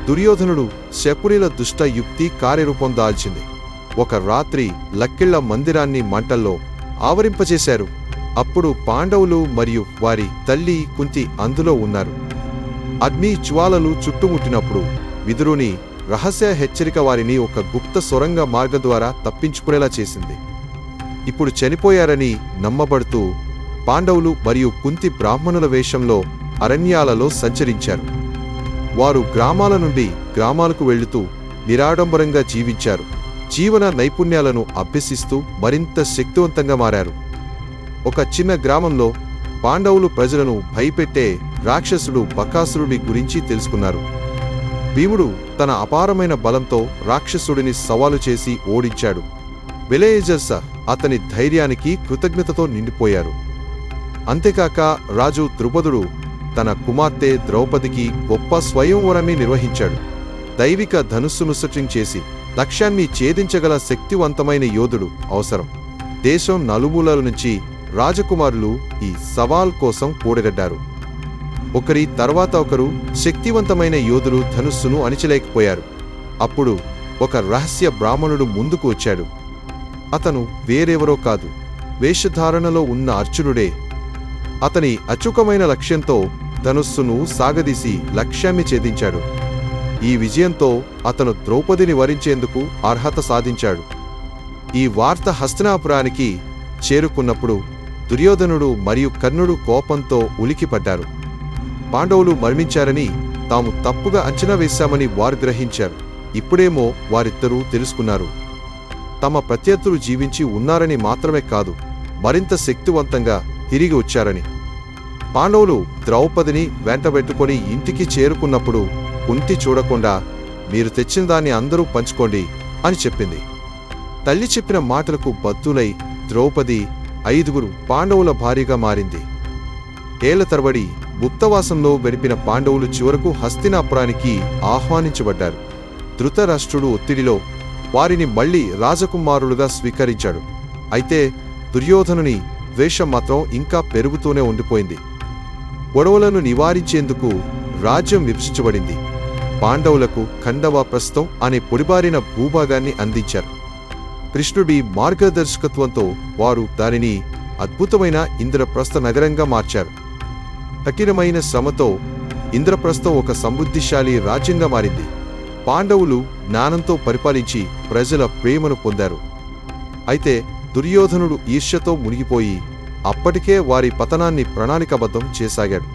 దుర్యోధనుడు శకునిల దుష్ట యుక్తి కార్యరూపం దాల్చింది. ఒక రాత్రి లక్కిళ్ల మందిరాన్ని మంటల్లో ఆవరింపచేశారు. అప్పుడు పాండవులు మరియు వారి తల్లి కుంతి అందులో ఉన్నారు. అగ్ని జ్వాలలు చుట్టుముట్టినప్పుడు విదురుని రహస్య హెచ్చరిక వారిని ఒక గుప్త సొరంగ మార్గం ద్వారా తప్పించుకునేలా చేసింది. ఇప్పుడు చనిపోయారని నమ్మబడుతూ పాండవులు మరియు కుంతి బ్రాహ్మణుల వేషంలో అరణ్యాలలో సంచరించారు. వారు గ్రామాల నుండి గ్రామాలకు వెళుతూ నిరాడంబరంగా జీవించారు. జీవన నైపుణ్యాలను అభ్యసిస్తూ మరింత శక్తివంతంగా మారారు. ఒక చిన్న గ్రామంలో పాండవులు ప్రజలను భయపెట్టే రాక్షసుడు బకాసురుడి గురించి తెలుసుకున్నారు. భీముడు తన అపారమైన బలంతో రాక్షసుడిని సవాలు చేసి ఓడించాడు. విలేయజర్స్ అతని ధైర్యానికి కృతజ్ఞతతో నిండిపోయారు. అంతేకాక రాజు ద్రుపదుడు తన కుమార్తె ద్రౌపదికి గొప్ప స్వయంవరాన్ని నిర్వహించాడు. దైవిక ధనుస్సును సృష్టించి చేసి లక్ష్యాన్ని ఛేదించగల శక్తివంతమైన యోధుడు అవసరం. దేశం నలుమూలల నుంచి రాజకుమారులు ఈ సవాల్ కోసం కూడగడ్డారు. ఒకరి తర్వాత ఒకరు శక్తివంతమైన యోధులు ధనుస్సును అణిచలేకపోయారు. అప్పుడు ఒక రహస్య బ్రాహ్మణుడు ముందుకు వచ్చాడు. అతను వేరెవరో కాదు, వేషధారణలో ఉన్న అర్జునుడే. అతని అచుకమైన లక్ష్యంతో ధనుస్సును సాగదీసి లక్ష్యాన్ని ఛేదించాడు. ఈ విజయంతో అతను ద్రౌపదిని వరించేందుకు అర్హత సాధించాడు. ఈ వార్త హస్తినాపురానికి చేరుకున్నప్పుడు దుర్యోధనుడు మరియు కర్ణుడు కోపంతో ఉలికిపడ్డారు. పాండవులు మరణించారని తాము తప్పుగా అంచనా వేశామని వారు గ్రహించారు. ఇప్పుడేమో వారిద్దరూ తెలుసుకున్నారు. తమ ప్రత్యర్థులు జీవించి ఉన్నారని మాత్రమే కాదు, మరింత శక్తివంతంగా తిరిగి వచ్చారని. పాండవులు ద్రౌపదిని వెంటబెట్టుకొని ఇంటికి చేరుకున్నప్పుడు కుంతి చూడకుండా, మీరు తెచ్చిన దాన్ని అందరూ పంచుకోండి అని చెప్పింది. తల్లి చెప్పిన మాటలకు బద్దులై ద్రౌపది 5 పాండవుల భార్యగా మారింది. ఏళ్ల తరబడి గుప్తవాసంలో గడిపిన పాండవులు చివరకు హస్తినాపురానికి ఆహ్వానించబడ్డారు. ధృతరాష్ట్రుడు ఒత్తిడిలో వారిని మళ్లీ రాజకుమారులుగా స్వీకరించాడు. అయితే దుర్యోధనుని ద్వేషం మాత్రం ఇంకా పెరుగుతూనే ఉండిపోయింది. గొడవలను నివారించేందుకు రాజ్యం విభజించబడింది. పాండవులకు ఖండవాప్రస్థం అనే పొడిబారిన భూభాగాన్ని అందించారు. కృష్ణుడి మార్గదర్శకత్వంతో వారు దానిని అద్భుతమైన ఇంద్రప్రస్థ నగరంగా మార్చారు. కఠినమైన శ్రమతో ఇంద్రప్రస్థం ఒక సమృద్ధిశాలి రాజ్యంగా మారింది. పాండవులు జ్ఞానంతో పరిపాలించి ప్రజల ప్రేమను పొందారు. అయితే దుర్యోధనుడు ఈర్ష్యతో మునిగిపోయి అప్పటికే వారి పతనాన్ని ప్రణాళికాబద్ధం చేసాగాడు.